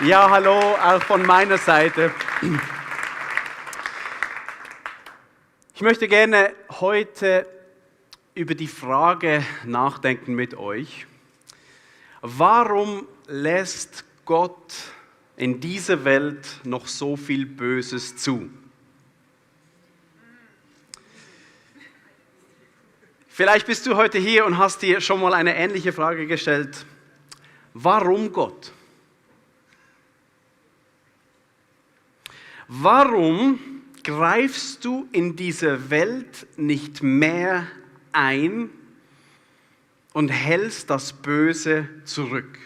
Ja, hallo, auch von meiner Seite. Ich möchte gerne heute über die Frage nachdenken mit euch. Warum lässt Gott in dieser Welt noch so viel Böses zu? Vielleicht bist du heute hier und hast dir schon mal eine ähnliche Frage gestellt. Warum Gott? Warum greifst du in diese Welt nicht mehr ein und hältst das Böse zurück?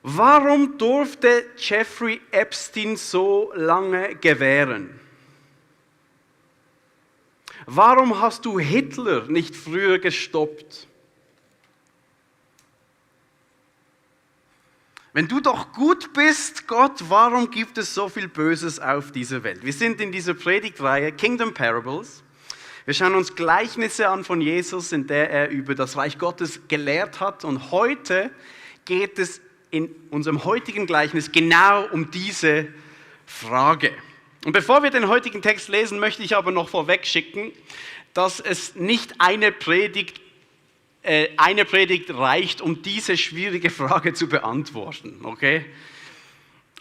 Warum durfte Jeffrey Epstein so lange gewähren? Warum hast du Hitler nicht früher gestoppt? Wenn du doch gut bist, Gott, warum gibt es so viel Böses auf dieser Welt? Wir sind in dieser Predigtreihe Kingdom Parables. Wir schauen uns Gleichnisse an von Jesus, in der er über das Reich Gottes gelehrt hat. Und heute geht es in unserem heutigen Gleichnis genau um diese Frage. Und bevor wir den heutigen Text lesen, möchte ich aber noch vorweg schicken, dass es nicht eine Predigt reicht, um diese schwierige Frage zu beantworten, okay?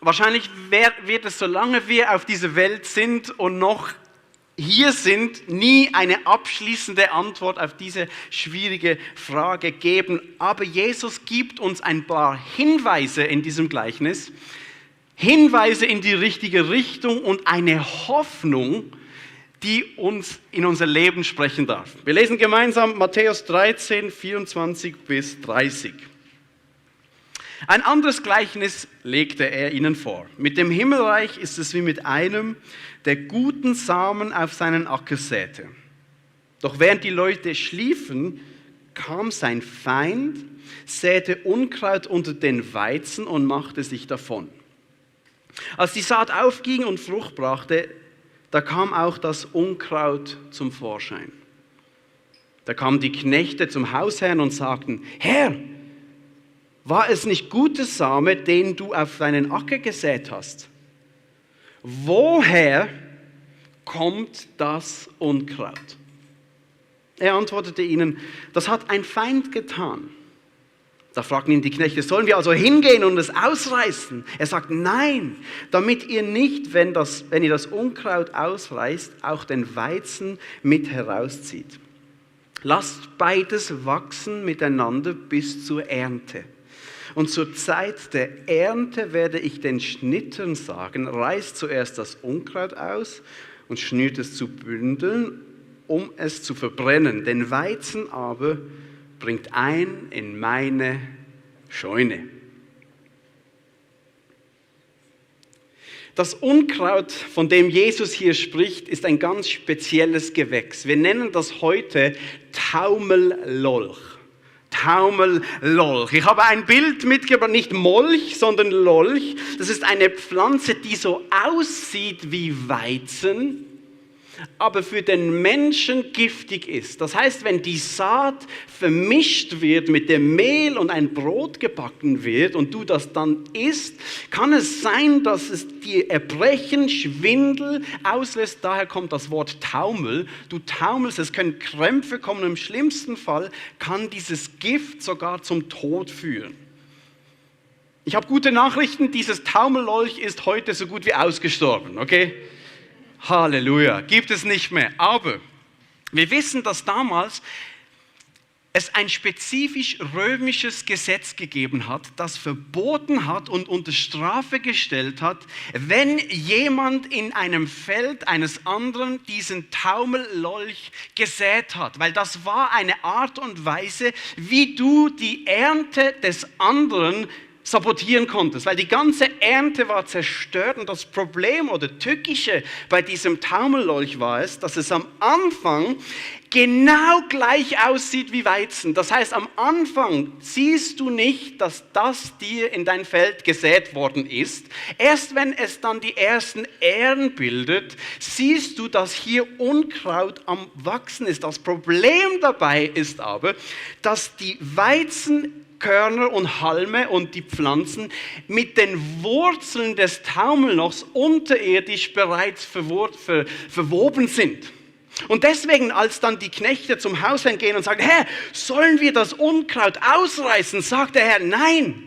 Wahrscheinlich wird es, solange wir auf dieser Welt sind und noch hier sind, nie eine abschließende Antwort auf diese schwierige Frage geben. Aber Jesus gibt uns ein paar Hinweise in diesem Gleichnis, Hinweise in die richtige Richtung und eine Hoffnung, die uns in unser Leben sprechen darf. Wir lesen gemeinsam Matthäus 13, 24 bis 30. Ein anderes Gleichnis legte er ihnen vor. Mit dem Himmelreich ist es wie mit einem, der guten Samen auf seinen Acker säte. Doch während die Leute schliefen, kam sein Feind, säte Unkraut unter den Weizen und machte sich davon. Als die Saat aufging und Frucht brachte, da kam auch das Unkraut zum Vorschein. Da kamen die Knechte zum Hausherrn und sagten: Herr, war es nicht guter Same, den du auf deinen Acker gesät hast? Woher kommt das Unkraut? Er antwortete ihnen: Das hat ein Feind getan. Da fragten ihn die Knechte: Sollen wir also hingehen und es ausreißen? Er sagt: Nein, damit ihr nicht, wenn ihr das Unkraut ausreißt, auch den Weizen mit herauszieht. Lasst beides wachsen miteinander bis zur Ernte. Und zur Zeit der Ernte werde ich den Schnittern sagen: Reißt zuerst das Unkraut aus und schnürt es zu Bündeln, um es zu verbrennen. Den Weizen aber bringt ein in meine Scheune. Das Unkraut, von dem Jesus hier spricht, ist ein ganz spezielles Gewächs. Wir nennen das heute Taumellolch. Taumellolch. Ich habe ein Bild mitgebracht, nicht Molch, sondern Lolch. Das ist eine Pflanze, die so aussieht wie Weizen, aber für den Menschen giftig ist. Das heißt, wenn die Saat vermischt wird mit dem Mehl und ein Brot gebacken wird und du das dann isst, kann es sein, dass es dir Erbrechen, Schwindel auslöst. Daher kommt das Wort Taumel. Du taumelst, es können Krämpfe kommen. Im schlimmsten Fall kann dieses Gift sogar zum Tod führen. Ich habe gute Nachrichten, dieses Taumellolch ist heute so gut wie ausgestorben, okay? Halleluja, gibt es nicht mehr. Aber wir wissen, dass damals es ein spezifisch römisches Gesetz gegeben hat, das verboten hat und unter Strafe gestellt hat, wenn jemand in einem Feld eines anderen diesen Taumellolch gesät hat. Weil das war eine Art und Weise, wie du die Ernte des anderen sabotieren konntest, weil die ganze Ernte war zerstört. Und das Problem oder Tückische bei diesem Taumellolch war es, dass es am Anfang genau gleich aussieht wie Weizen. Das heißt, am Anfang siehst du nicht, dass das dir in dein Feld gesät worden ist. Erst wenn es dann die ersten Ähren bildet, siehst du, dass hier Unkraut am Wachsen ist. Das Problem dabei ist aber, dass die Weizen Körner und Halme und die Pflanzen mit den Wurzeln des Taumellochs unterirdisch bereits verwoben sind. Und deswegen, als dann die Knechte zum Hausherrn gehen und sagen, Herr, sollen wir das Unkraut ausreißen, sagt der Herr, nein,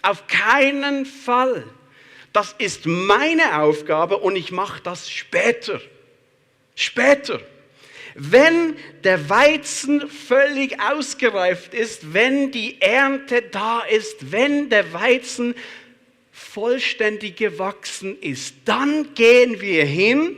auf keinen Fall. Das ist meine Aufgabe und ich mache das später. Später. Wenn der Weizen völlig ausgereift ist, wenn die Ernte da ist, wenn der Weizen vollständig gewachsen ist, dann gehen wir hin,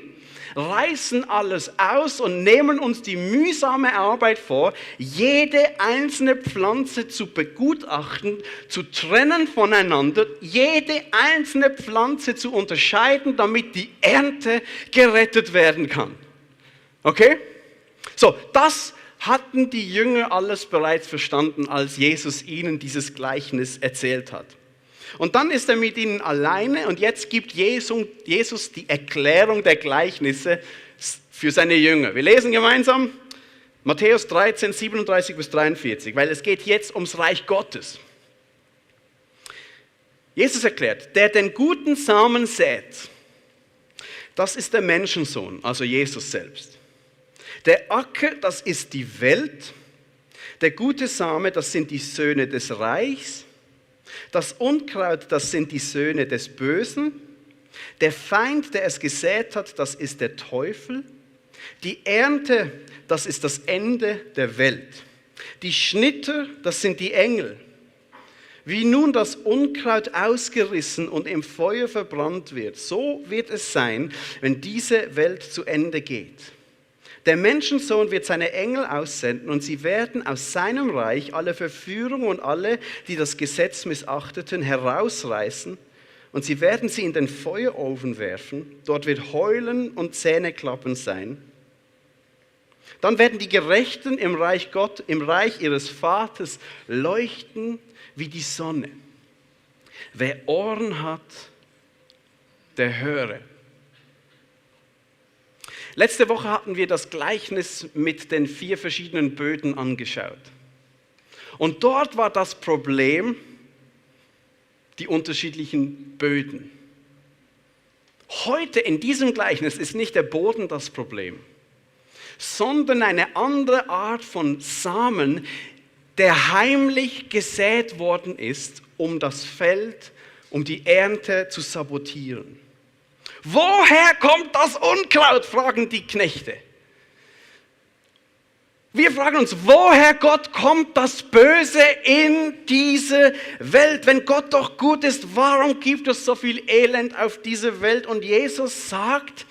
reißen alles aus und nehmen uns die mühsame Arbeit vor, jede einzelne Pflanze zu begutachten, zu trennen voneinander, jede einzelne Pflanze zu unterscheiden, damit die Ernte gerettet werden kann. Okay? So, das hatten die Jünger alles bereits verstanden, als Jesus ihnen dieses Gleichnis erzählt hat. Und dann ist er mit ihnen alleine und jetzt gibt Jesus die Erklärung der Gleichnisse für seine Jünger. Wir lesen gemeinsam Matthäus 13, 37 bis 43, weil es geht jetzt ums Reich Gottes. Jesus erklärt, der den guten Samen sät, das ist der Menschensohn, also Jesus selbst. Der Acker, das ist die Welt. Der gute Same, das sind die Söhne des Reichs. Das Unkraut, das sind die Söhne des Bösen. Der Feind, der es gesät hat, das ist der Teufel. Die Ernte, das ist das Ende der Welt. Die Schnitter, das sind die Engel. Wie nun das Unkraut ausgerissen und im Feuer verbrannt wird, so wird es sein, wenn diese Welt zu Ende geht. Der Menschensohn wird seine Engel aussenden und sie werden aus seinem Reich alle Verführung und alle, die das Gesetz missachteten, herausreißen und sie werden sie in den Feuerofen werfen. Dort wird Heulen und Zähneklappen sein. Dann werden die Gerechten im Reich ihres Vaters leuchten wie die Sonne. Wer Ohren hat, der höre. Letzte Woche hatten wir das Gleichnis mit den 4 verschiedenen Böden angeschaut. Und dort war das Problem die unterschiedlichen Böden. Heute in diesem Gleichnis ist nicht der Boden das Problem, sondern eine andere Art von Samen, der heimlich gesät worden ist, um das Feld, um die Ernte zu sabotieren. Woher kommt das Unkraut, fragen die Knechte. Wir fragen uns, woher Gott kommt das Böse in diese Welt? Wenn Gott doch gut ist, warum gibt es so viel Elend auf dieser Welt? Und Jesus sagt,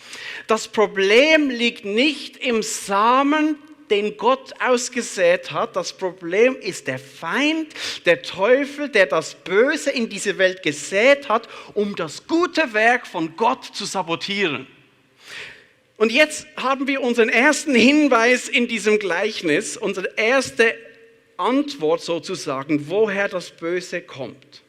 das Problem liegt nicht im Samen, den Gott ausgesät hat. Das Problem ist der Feind, der Teufel, der das Böse in diese Welt gesät hat, um das gute Werk von Gott zu sabotieren. Und jetzt haben wir unseren ersten Hinweis in diesem Gleichnis, unsere erste Antwort sozusagen, woher das Böse kommt.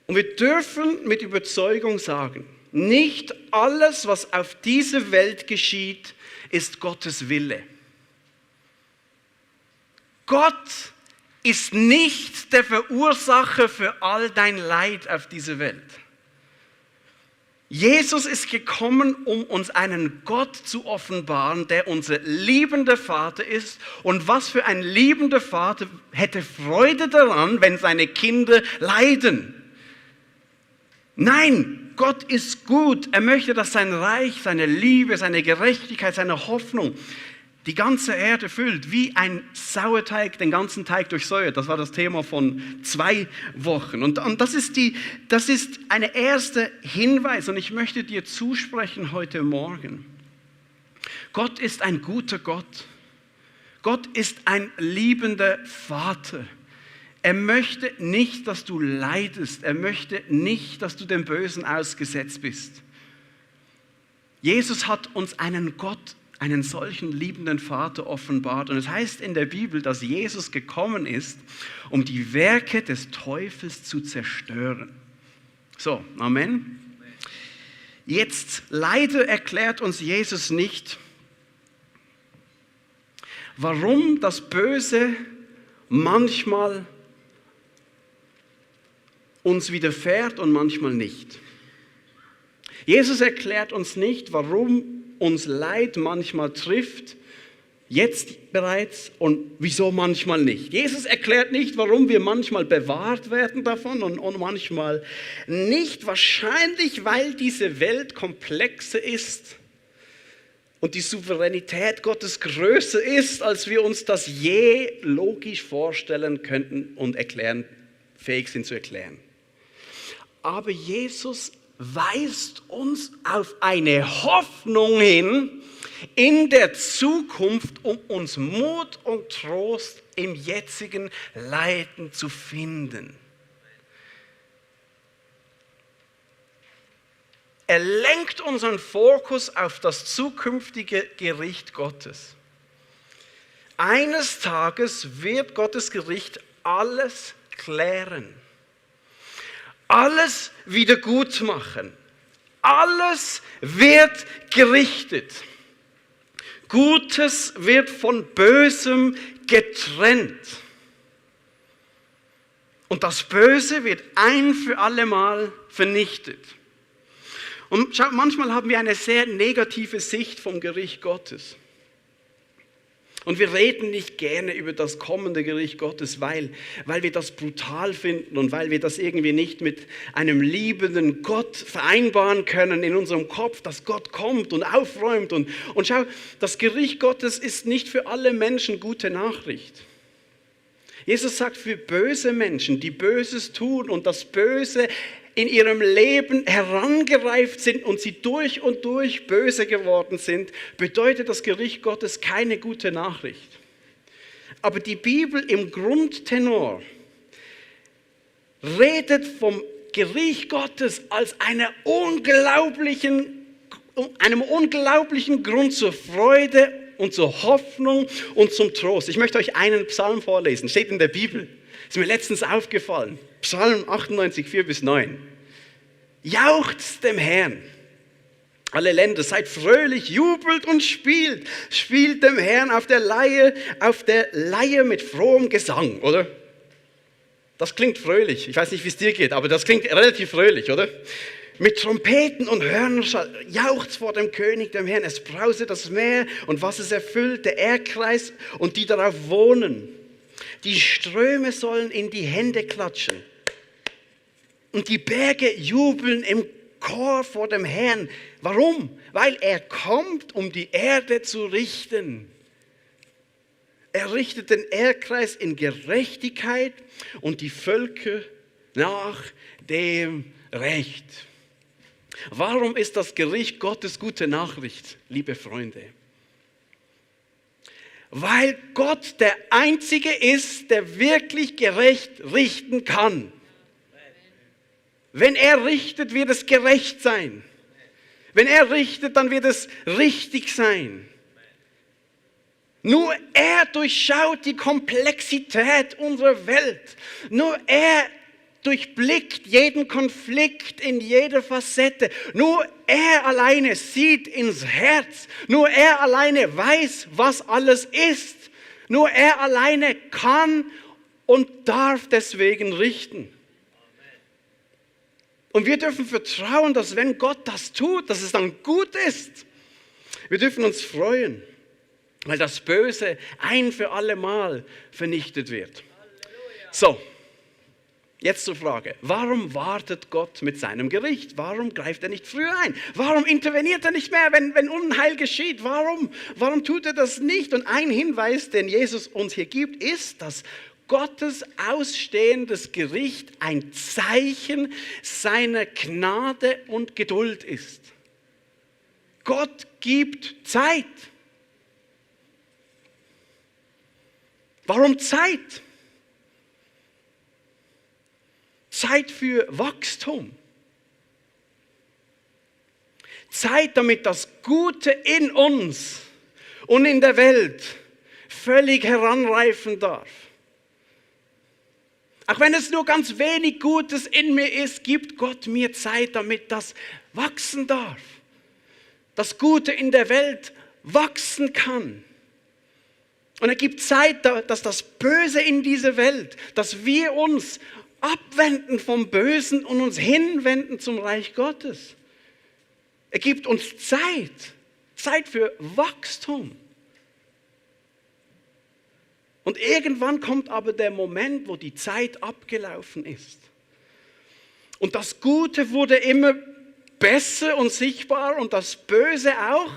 Und wir dürfen mit Überzeugung sagen, nicht alles, was auf dieser Welt geschieht, ist Gottes Wille. Gott ist nicht der Verursacher für all dein Leid auf dieser Welt. Jesus ist gekommen, um uns einen Gott zu offenbaren, der unser liebender Vater ist. Und was für ein liebender Vater hätte Freude daran, wenn seine Kinder leiden? Nein, Gott ist gut. Er möchte, dass sein Reich, seine Liebe, seine Gerechtigkeit, seine Hoffnung die ganze Erde füllt, wie ein Sauerteig den ganzen Teig durchsäuert. Das war das Thema von 2 Wochen. Und das ist eine erste Hinweis. Und ich möchte dir zusprechen heute Morgen. Gott ist ein guter Gott. Gott ist ein liebender Vater. Er möchte nicht, dass du leidest. Er möchte nicht, dass du dem Bösen ausgesetzt bist. Jesus hat uns einen Gott, einen solchen liebenden Vater offenbart. Und es heißt in der Bibel, dass Jesus gekommen ist, um die Werke des Teufels zu zerstören. So, Amen. Jetzt leider erklärt uns Jesus nicht, warum das Böse manchmal uns widerfährt und manchmal nicht. Jesus erklärt uns nicht, warum uns Leid manchmal trifft, jetzt bereits, und wieso manchmal nicht. Jesus erklärt nicht, warum wir manchmal bewahrt werden davon und manchmal nicht. Wahrscheinlich, weil diese Welt komplexer ist und die Souveränität Gottes größer ist, als wir uns das je logisch vorstellen könnten und fähig sind zu erklären. Aber Jesus weist uns auf eine Hoffnung hin in der Zukunft, um uns Mut und Trost im jetzigen Leiden zu finden. Er lenkt unseren Fokus auf das zukünftige Gericht Gottes. Eines Tages wird Gottes Gericht alles klären. Alles wieder gut machen. Alles wird gerichtet. Gutes wird von Bösem getrennt. Und das Böse wird ein für alle Mal vernichtet. Und schaut, manchmal haben wir eine sehr negative Sicht vom Gericht Gottes. Und wir reden nicht gerne über das kommende Gericht Gottes, weil wir das brutal finden und weil wir das irgendwie nicht mit einem liebenden Gott vereinbaren können in unserem Kopf, dass Gott kommt und aufräumt. Und schau, das Gericht Gottes ist nicht für alle Menschen gute Nachricht. Jesus sagt, für böse Menschen, die Böses tun und das Böse in ihrem Leben herangereift sind und sie durch und durch böse geworden sind, bedeutet das Gericht Gottes keine gute Nachricht. Aber die Bibel im Grundtenor redet vom Gericht Gottes als einem unglaublichen Grund zur Freude und zur Hoffnung und zum Trost. Ich möchte euch einen Psalm vorlesen, steht in der Bibel. Ist mir letztens aufgefallen. Psalm 98, 4-9. Jauchzt dem Herrn, alle Länder, seid fröhlich, jubelt und spielt. Spielt dem Herrn auf der Leier mit frohem Gesang, oder? Das klingt fröhlich. Ich weiß nicht, wie es dir geht, aber das klingt relativ fröhlich, oder? Mit Trompeten und Hörnerschall jauchzt vor dem König, dem Herrn. Es brause das Meer und was es erfüllt, der Erdkreis und die darauf wohnen. Die Ströme sollen in die Hände klatschen. Und die Berge jubeln im Chor vor dem Herrn. Warum? Weil er kommt, um die Erde zu richten. Er richtet den Erdkreis in Gerechtigkeit und die Völker nach dem Recht. Warum ist das Gericht Gottes gute Nachricht, liebe Freunde? Weil Gott der Einzige ist, der wirklich gerecht richten kann. Wenn er richtet, wird es gerecht sein. Wenn er richtet, dann wird es richtig sein. Nur er durchschaut die Komplexität unserer Welt. Nur er durchblickt jeden Konflikt in jeder Facette. Nur er alleine sieht ins Herz. Nur er alleine weiß, was alles ist. Nur er alleine kann und darf deswegen richten. Und wir dürfen vertrauen, dass wenn Gott das tut, dass es dann gut ist. Wir dürfen uns freuen, weil das Böse ein für alle Mal vernichtet wird. So, jetzt zur Frage, warum wartet Gott mit seinem Gericht? Warum greift er nicht früher ein? Warum interveniert er nicht mehr, wenn Unheil geschieht? Warum tut er das nicht? Und ein Hinweis, den Jesus uns hier gibt, ist, dass Gottes ausstehendes Gericht ein Zeichen seiner Gnade und Geduld ist. Gott gibt Zeit. Warum Zeit? Zeit für Wachstum. Zeit, damit das Gute in uns und in der Welt völlig heranreifen darf. Auch wenn es nur ganz wenig Gutes in mir ist, gibt Gott mir Zeit, damit das wachsen darf. Das Gute in der Welt wachsen kann. Und er gibt Zeit, dass das Böse in dieser Welt, dass wir uns abwenden vom Bösen und uns hinwenden zum Reich Gottes. Er gibt uns Zeit für Wachstum. Und irgendwann kommt aber der Moment, wo die Zeit abgelaufen ist. Und das Gute wurde immer besser und sichtbar und das Böse auch.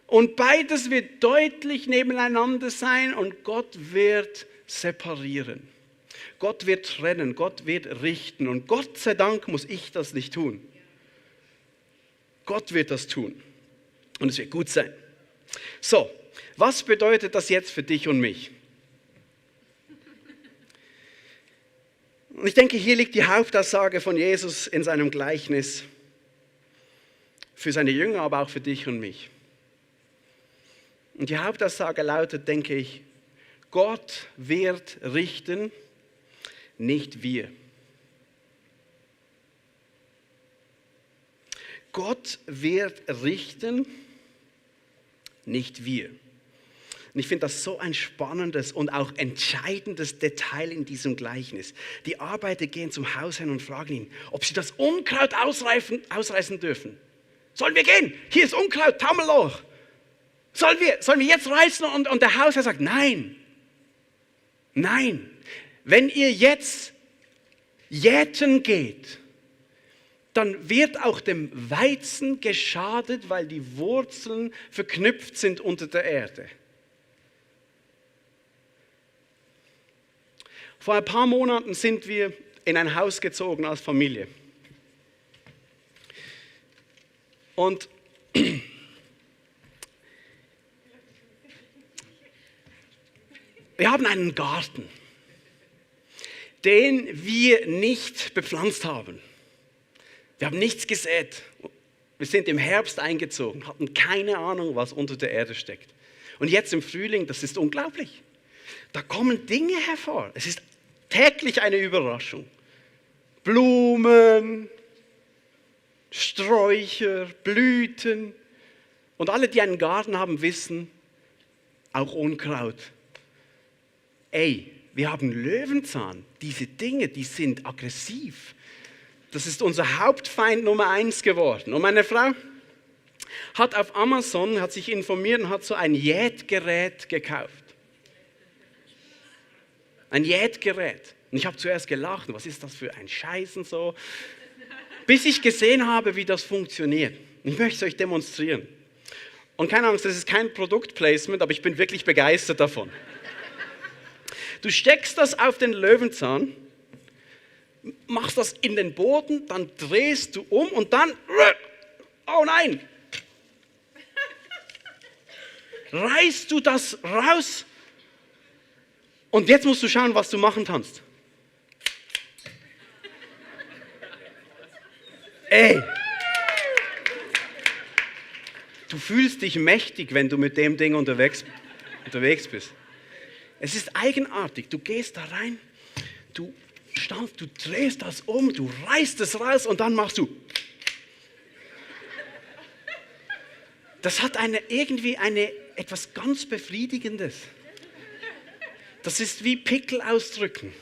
Und beides wird deutlich nebeneinander sein und Gott wird separieren. Gott wird trennen, Gott wird richten. Und Gott sei Dank muss ich das nicht tun. Gott wird das tun. Und es wird gut sein. So, was bedeutet das jetzt für dich und mich? Und ich denke, hier liegt die Hauptaussage von Jesus in seinem Gleichnis für seine Jünger, aber auch für dich und mich. Und die Hauptaussage lautet, denke ich, Gott wird richten, nicht wir. Gott wird richten, nicht wir. Und ich finde das so ein spannendes und auch entscheidendes Detail in diesem Gleichnis. Die Arbeiter gehen zum Hausherrn und fragen ihn, ob sie das Unkraut ausreißen dürfen. Sollen wir gehen? Hier ist Unkraut, Tammeloch. Sollen wir jetzt reißen? Und der Hausherr sagt, nein. Nein. Wenn ihr jetzt jäten geht, dann wird auch dem Weizen geschadet, weil die Wurzeln verknüpft sind unter der Erde. Vor ein paar Monaten sind wir in ein Haus gezogen als Familie. Und wir haben einen Garten, den wir nicht bepflanzt haben. Wir haben nichts gesät. Wir sind im Herbst eingezogen, hatten keine Ahnung, was unter der Erde steckt. Und jetzt im Frühling, das ist unglaublich. Da kommen Dinge hervor. Es ist täglich eine Überraschung. Blumen, Sträucher, Blüten. Und alle, die einen Garten haben, wissen, auch Unkraut. Ey, wir haben Löwenzahn. Diese Dinge, die sind aggressiv. Das ist unser Hauptfeind Nummer 1 geworden. Und meine Frau hat auf Amazon, hat sich informiert und hat so ein Jätgerät gekauft. Ein Jätgerät. Und ich habe zuerst gelacht, was ist das für ein Scheiß und so. Bis ich gesehen habe, wie das funktioniert. Ich möchte es euch demonstrieren. Und keine Angst, das ist kein Produktplacement, aber ich bin wirklich begeistert davon. Du steckst das auf den Löwenzahn, machst das in den Boden, dann drehst du um und dann, oh nein, reißt du das raus und jetzt musst du schauen, was du machen kannst. Ey, du fühlst dich mächtig, wenn du mit dem Ding unterwegs bist. Es ist eigenartig, du gehst da rein, du drehst das um, du reißt es raus und dann machst du. Das hat irgendwie etwas ganz Befriedigendes. Das ist wie Pickel ausdrücken.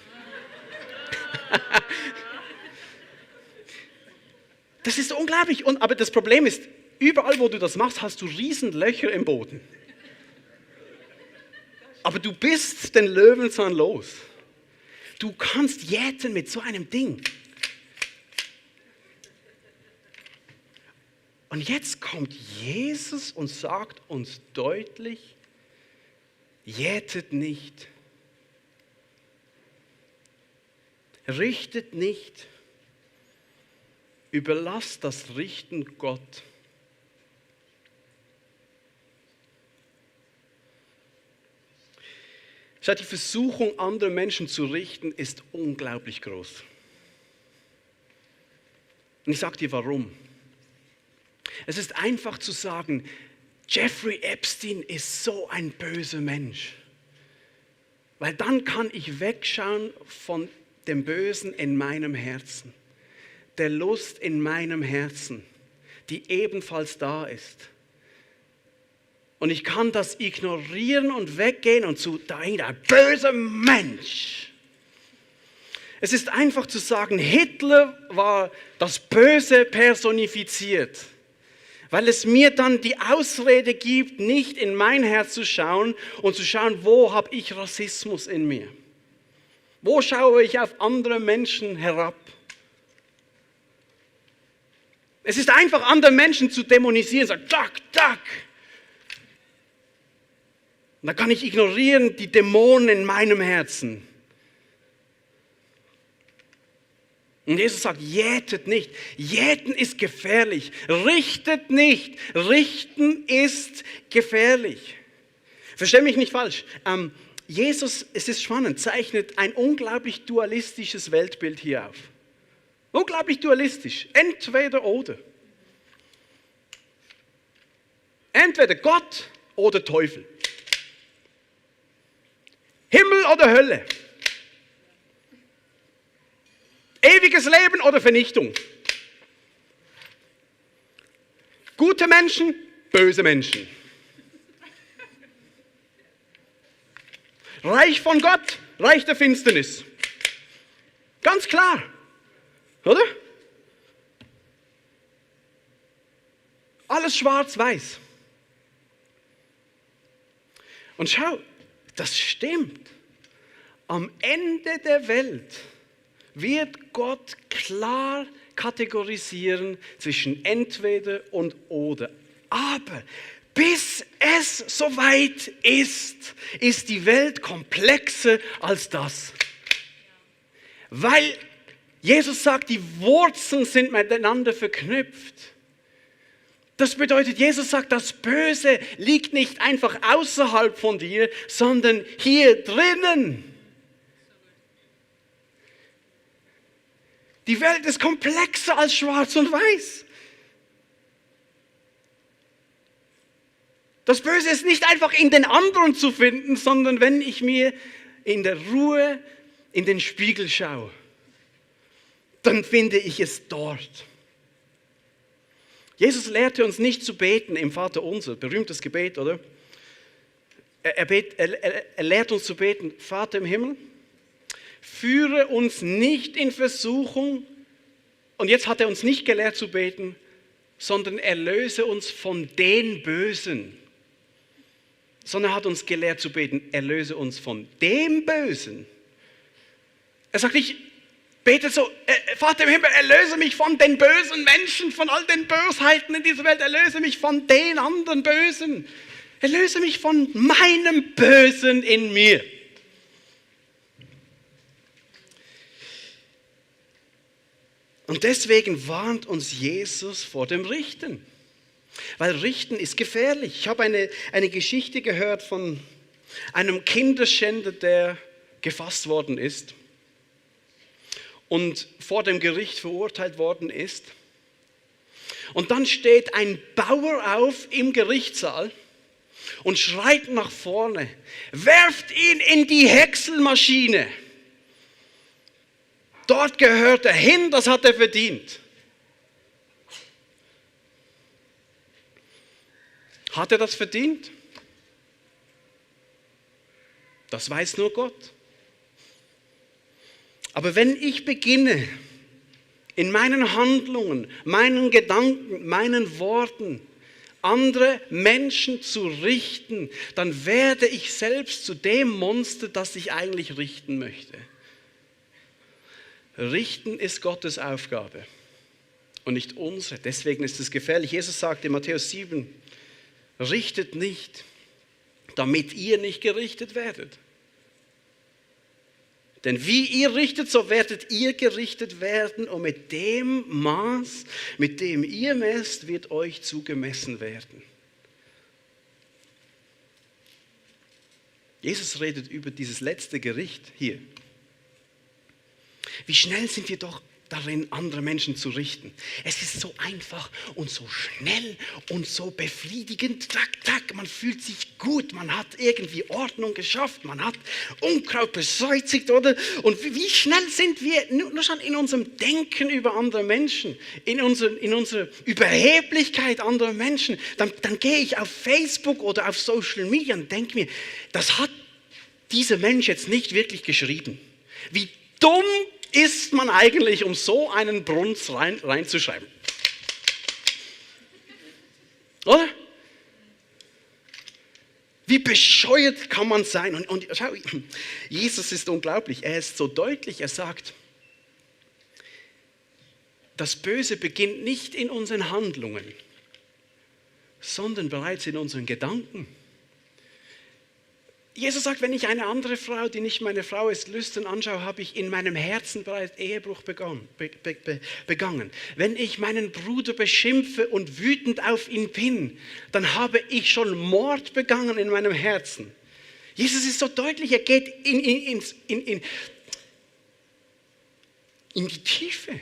Das ist unglaublich. Aber das Problem ist, überall wo du das machst, hast du riesen Löcher im Boden. Aber du bist den Löwenzahn los. Du kannst jäten mit so einem Ding. Und jetzt kommt Jesus und sagt uns deutlich, jätet nicht, richtet nicht, überlasst das Richten Gott. Schau, die Versuchung, andere Menschen zu richten, ist unglaublich groß. Und ich sage dir warum. Es ist einfach zu sagen, Jeffrey Epstein ist so ein böser Mensch. Weil dann kann ich wegschauen von dem Bösen in meinem Herzen. Der Lust in meinem Herzen, die ebenfalls da ist. Und ich kann das ignorieren und weggehen und zu dahinter, ein böser Mensch. Es ist einfach zu sagen, Hitler war das Böse personifiziert, weil es mir dann die Ausrede gibt, nicht in mein Herz zu schauen und zu schauen, wo habe ich Rassismus in mir? Wo schaue ich auf andere Menschen herab? Es ist einfach, andere Menschen zu dämonisieren, sagen, Duck, Duck. Und da kann ich ignorieren die Dämonen in meinem Herzen. Und Jesus sagt, jätet nicht. Jäten ist gefährlich. Richtet nicht. Richten ist gefährlich. Versteh mich nicht falsch. Jesus, es ist spannend, zeichnet ein unglaublich dualistisches Weltbild hier auf. Unglaublich dualistisch. Entweder oder. Entweder Gott oder Teufel. Himmel oder Hölle. Ewiges Leben oder Vernichtung. Gute Menschen, böse Menschen. Reich von Gott, Reich der Finsternis. Ganz klar, oder? Alles schwarz-weiß. Und schau, das stimmt. Am Ende der Welt wird Gott klar kategorisieren zwischen entweder und oder. Aber bis es soweit ist, ist die Welt komplexer als das. Weil Jesus sagt, die Wurzeln sind miteinander verknüpft. Das bedeutet, Jesus sagt, das Böse liegt nicht einfach außerhalb von dir, sondern hier drinnen. Die Welt ist komplexer als schwarz und weiß. Das Böse ist nicht einfach in den anderen zu finden, sondern wenn ich mir in der Ruhe in den Spiegel schaue, dann finde ich es dort. Jesus lehrte uns nicht zu beten im Vaterunser, berühmtes Gebet, oder? Er lehrt uns zu beten, Vater im Himmel, führe uns nicht in Versuchung. Und jetzt hat er uns nicht gelehrt zu beten, sondern erlöse uns von den Bösen. Sondern er hat uns gelehrt zu beten, erlöse uns von dem Bösen. Er sagt nicht, betet so, Vater im Himmel, erlöse mich von den bösen Menschen, von all den Bösheiten in dieser Welt, erlöse mich von den anderen Bösen. Erlöse mich von meinem Bösen in mir. Und deswegen warnt uns Jesus vor dem Richten. Weil Richten ist gefährlich. Ich habe eine Geschichte gehört von einem Kinderschänder, der gefasst worden ist und vor dem Gericht verurteilt worden ist. Und dann steht ein Bauer auf im Gerichtssaal und schreit nach vorne, werft ihn in die Häckselmaschine. Dort gehört er hin, das hat er verdient. Hat er das verdient? Das weiß nur Gott. Aber wenn ich beginne, in meinen Handlungen, meinen Gedanken, meinen Worten, andere Menschen zu richten, dann werde ich selbst zu dem Monster, das ich eigentlich richten möchte. Richten ist Gottes Aufgabe und nicht unsere. Deswegen ist es gefährlich. Jesus sagt in Matthäus 7, richtet nicht, damit ihr nicht gerichtet werdet. Denn wie ihr richtet, so werdet ihr gerichtet werden und mit dem Maß, mit dem ihr messt, wird euch zugemessen werden. Jesus redet über dieses letzte Gericht hier. Wie schnell sind wir doch darin, andere Menschen zu richten. Es ist so einfach und so schnell und so befriedigend. Tack, tack, man fühlt sich gut, man hat irgendwie Ordnung geschafft, man hat Unkraut beseitigt, oder? Und wie schnell sind wir nur schon in unserem Denken über andere Menschen, in unserer Überheblichkeit anderer Menschen. Dann gehe ich auf Facebook oder auf Social Media und denke mir, das hat dieser Mensch jetzt nicht wirklich geschrieben. Wie dumm ist man eigentlich, um so einen Brunz reinzuschreiben? Oder? Wie bescheuert kann man sein? Und schau, Jesus ist unglaublich. Er ist so deutlich. Er sagt, das Böse beginnt nicht in unseren Handlungen, sondern bereits in unseren Gedanken. Jesus sagt, wenn ich eine andere Frau, die nicht meine Frau ist, lüstern anschaue, habe ich in meinem Herzen bereits Ehebruch begangen. Wenn ich meinen Bruder beschimpfe und wütend auf ihn bin, dann habe ich schon Mord begangen in meinem Herzen. Jesus ist so deutlich, er geht in die Tiefe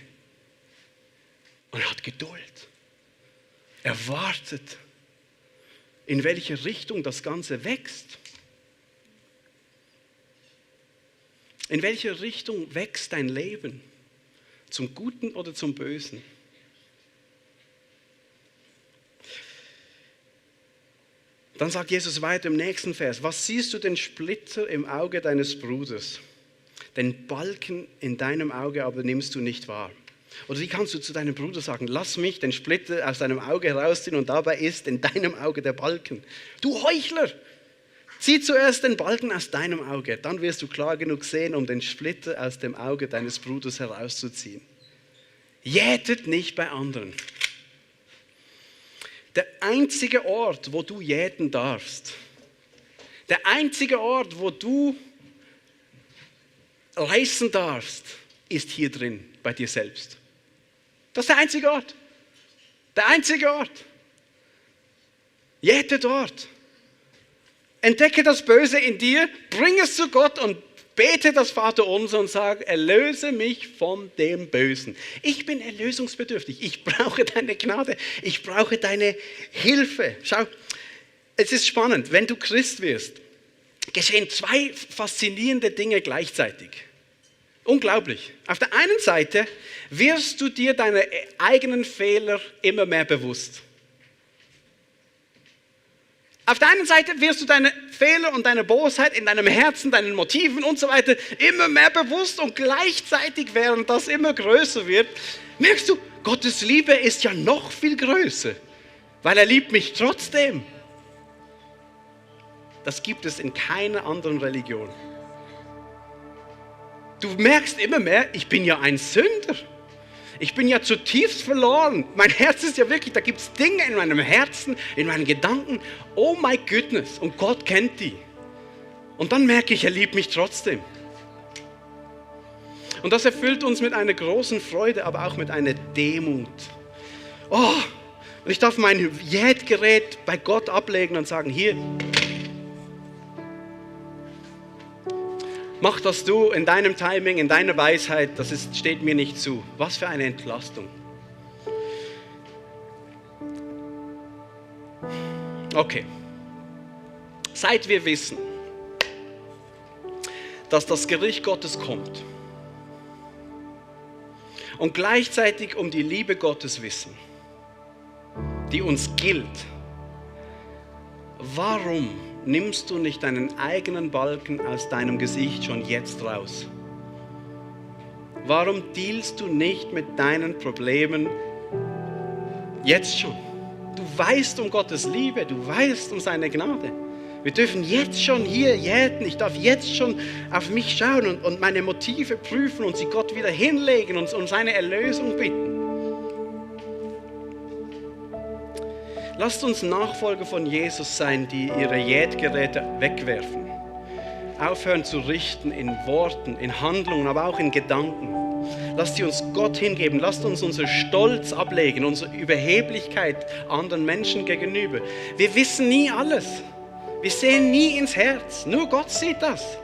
und hat Geduld. Er wartet, in welche Richtung das Ganze wächst. In welche Richtung wächst dein Leben? Zum Guten oder zum Bösen? Dann sagt Jesus weiter im nächsten Vers, was siehst du den Splitter im Auge deines Bruders? Den Balken in deinem Auge aber nimmst du nicht wahr. Oder wie kannst du zu deinem Bruder sagen, lass mich den Splitter aus deinem Auge herausziehen und dabei ist in deinem Auge der Balken. Du Heuchler! Zieh zuerst den Balken aus deinem Auge, dann wirst du klar genug sehen, um den Splitter aus dem Auge deines Bruders herauszuziehen. Jätet nicht bei anderen. Der einzige Ort, wo du jäten darfst, der einzige Ort, wo du reißen darfst, ist hier drin, bei dir selbst. Das ist der einzige Ort. Der einzige Ort. Jäte dort. Entdecke das Böse in dir, bring es zu Gott und bete das Vaterunser und sag, erlöse mich von dem Bösen. Ich bin erlösungsbedürftig, ich brauche deine Gnade, ich brauche deine Hilfe. Schau, es ist spannend, wenn du Christ wirst, geschehen zwei faszinierende Dinge gleichzeitig. Unglaublich. Auf der einen Seite wirst du dir deine eigenen Fehler immer mehr bewusst. Auf der einen Seite wirst du deine Fehler und deine Bosheit in deinem Herzen, deinen Motiven und so weiter immer mehr bewusst und gleichzeitig, während das immer größer wird, merkst du, Gottes Liebe ist ja noch viel größer, weil er liebt mich trotzdem. Das gibt es in keiner anderen Religion. Du merkst immer mehr, ich bin ja ein Sünder. Ich bin ja zutiefst verloren. Mein Herz ist ja wirklich, da gibt es Dinge in meinem Herzen, in meinen Gedanken. Oh my goodness. Und Gott kennt die. Und dann merke ich, er liebt mich trotzdem. Und das erfüllt uns mit einer großen Freude, aber auch mit einer Demut. Oh, und ich darf mein Jätgerät bei Gott ablegen und sagen, hier, mach das du in deinem Timing, in deiner Weisheit, steht mir nicht zu. Was für eine Entlastung. Okay. Seit wir wissen, dass das Gericht Gottes kommt und gleichzeitig um die Liebe Gottes wissen, die uns gilt, warum nimmst du nicht deinen eigenen Balken aus deinem Gesicht schon jetzt raus? Warum dealst du nicht mit deinen Problemen jetzt schon? Du weißt um Gottes Liebe, du weißt um seine Gnade. Wir dürfen jetzt schon hier jäten, ich darf jetzt schon auf mich schauen und meine Motive prüfen und sie Gott wieder hinlegen und um seine Erlösung bitten. Lasst uns Nachfolger von Jesus sein, die ihre Jätgeräte wegwerfen. Aufhören zu richten in Worten, in Handlungen, aber auch in Gedanken. Lasst sie uns Gott hingeben. Lasst uns unser Stolz ablegen, unsere Überheblichkeit anderen Menschen gegenüber. Wir wissen nie alles. Wir sehen nie ins Herz. Nur Gott sieht das.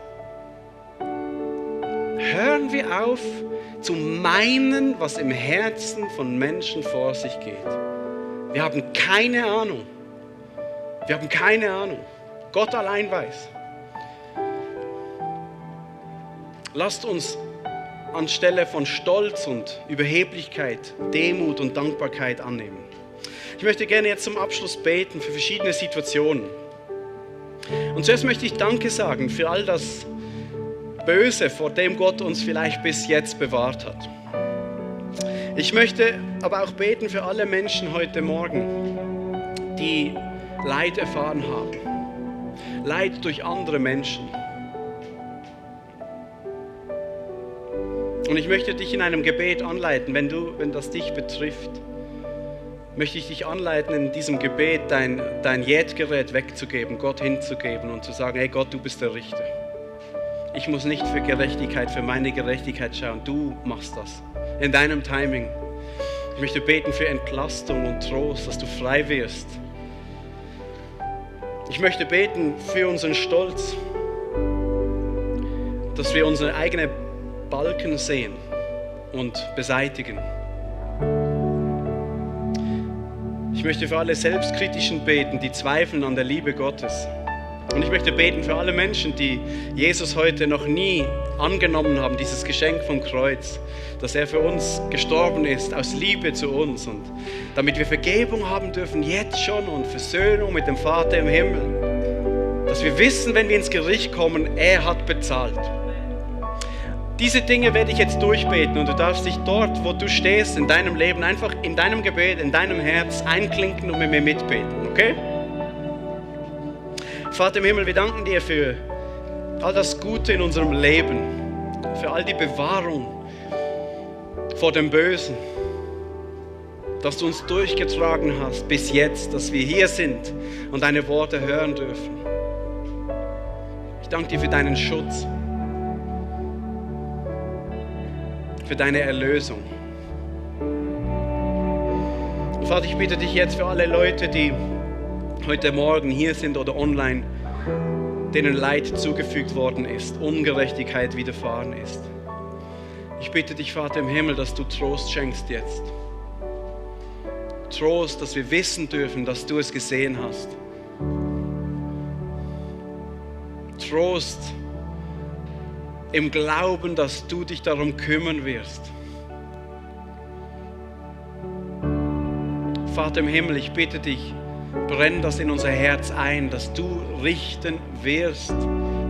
Hören wir auf, zu meinen, was im Herzen von Menschen vor sich geht. Wir haben keine Ahnung. Wir haben keine Ahnung. Gott allein weiß. Lasst uns anstelle von Stolz und Überheblichkeit, Demut und Dankbarkeit annehmen. Ich möchte gerne jetzt zum Abschluss beten für verschiedene Situationen. Und zuerst möchte ich Danke sagen für all das Böse, vor dem Gott uns vielleicht bis jetzt bewahrt hat. Ich möchte aber auch beten für alle Menschen heute Morgen, die Leid erfahren haben. Leid durch andere Menschen. Und ich möchte dich in einem Gebet anleiten, wenn das dich betrifft, möchte ich dich anleiten, in diesem Gebet dein Jetgerät wegzugeben, Gott hinzugeben und zu sagen, hey Gott, du bist der Richter. Ich muss nicht für Gerechtigkeit, für meine Gerechtigkeit schauen, du machst das in deinem Timing. Ich möchte beten für Entlastung und Trost, dass du frei wirst. Ich möchte beten für unseren Stolz, dass wir unsere eigenen Balken sehen und beseitigen. Ich möchte für alle Selbstkritischen beten, die zweifeln an der Liebe Gottes. Und ich möchte beten für alle Menschen, die Jesus heute noch nie angenommen haben, dieses Geschenk vom Kreuz, dass er für uns gestorben ist, aus Liebe zu uns und damit wir Vergebung haben dürfen, jetzt schon und Versöhnung mit dem Vater im Himmel. Dass wir wissen, wenn wir ins Gericht kommen, er hat bezahlt. Diese Dinge werde ich jetzt durchbeten und du darfst dich dort, wo du stehst, in deinem Leben, einfach in deinem Gebet, in deinem Herz einklinken und mit mir mitbeten, okay? Vater im Himmel, wir danken dir für all das Gute in unserem Leben, für all die Bewahrung vor dem Bösen, dass du uns durchgetragen hast bis jetzt, dass wir hier sind und deine Worte hören dürfen. Ich danke dir für deinen Schutz, für deine Erlösung. Und Vater, ich bitte dich jetzt für alle Leute, die heute Morgen hier sind oder online, denen Leid zugefügt worden ist, Ungerechtigkeit widerfahren ist. Ich bitte dich, Vater im Himmel, dass du Trost schenkst jetzt. Trost, dass wir wissen dürfen, dass du es gesehen hast. Trost im Glauben, dass du dich darum kümmern wirst. Vater im Himmel, ich bitte dich, brenn das in unser Herz ein, dass du richten wirst.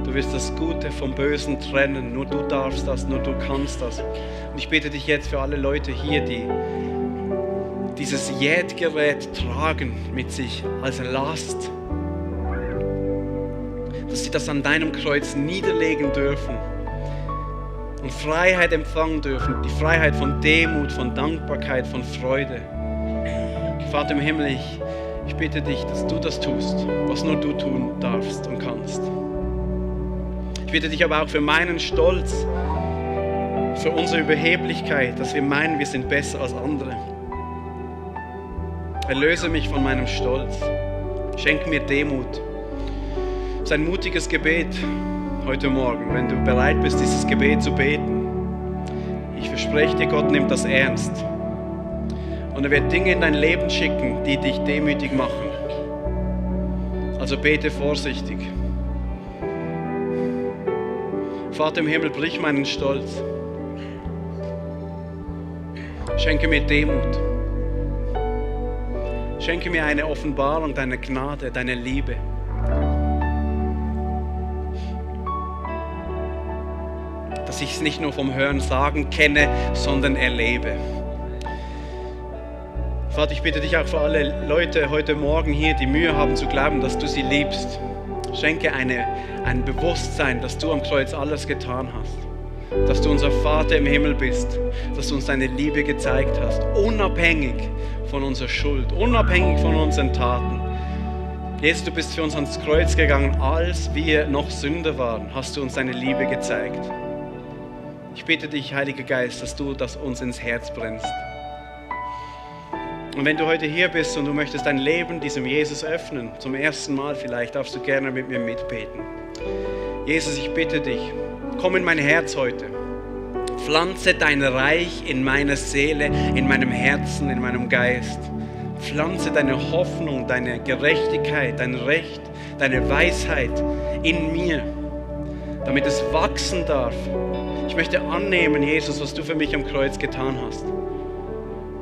Du wirst das Gute vom Bösen trennen. Nur du darfst das, nur du kannst das. Und ich bitte dich jetzt für alle Leute hier, die dieses Jätgerät tragen mit sich als Last, dass sie das an deinem Kreuz niederlegen dürfen und Freiheit empfangen dürfen. Die Freiheit von Demut, von Dankbarkeit, von Freude. Vater im Himmel, ich bitte dich, dass du das tust, was nur du tun darfst und kannst. Ich bitte dich aber auch für meinen Stolz, für unsere Überheblichkeit, dass wir meinen, wir sind besser als andere. Erlöse mich von meinem Stolz. Schenk mir Demut. Es ist ein mutiges Gebet heute Morgen, wenn du bereit bist, dieses Gebet zu beten. Ich verspreche dir, Gott nimmt das ernst. Und er wird Dinge in dein Leben schicken, die dich demütig machen. Also bete vorsichtig. Vater im Himmel, brich meinen Stolz. Schenke mir Demut. Schenke mir eine Offenbarung deiner Gnade, deiner Liebe. Dass ich es nicht nur vom Hören sagen kenne, sondern erlebe. Vater, ich bitte dich auch für alle Leute heute Morgen hier, die Mühe haben zu glauben, dass du sie liebst. Schenke ein Bewusstsein, dass du am Kreuz alles getan hast. Dass du unser Vater im Himmel bist. Dass du uns deine Liebe gezeigt hast. Unabhängig von unserer Schuld. Unabhängig von unseren Taten. Jesus, du bist für uns ans Kreuz gegangen, als wir noch Sünder waren. Hast du uns deine Liebe gezeigt. Ich bitte dich, Heiliger Geist, dass du das uns ins Herz brennst. Und wenn du heute hier bist und du möchtest dein Leben diesem Jesus öffnen, zum ersten Mal vielleicht, darfst du gerne mit mir mitbeten. Jesus, ich bitte dich, komm in mein Herz heute. Pflanze dein Reich in meiner Seele, in meinem Herzen, in meinem Geist. Pflanze deine Hoffnung, deine Gerechtigkeit, dein Recht, deine Weisheit in mir, damit es wachsen darf. Ich möchte annehmen, Jesus, was du für mich am Kreuz getan hast.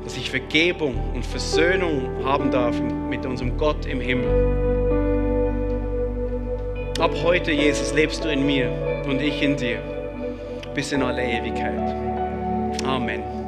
Dass ich Vergebung und Versöhnung haben darf mit unserem Gott im Himmel. Ab heute, Jesus, lebst du in mir und ich in dir, bis in alle Ewigkeit. Amen.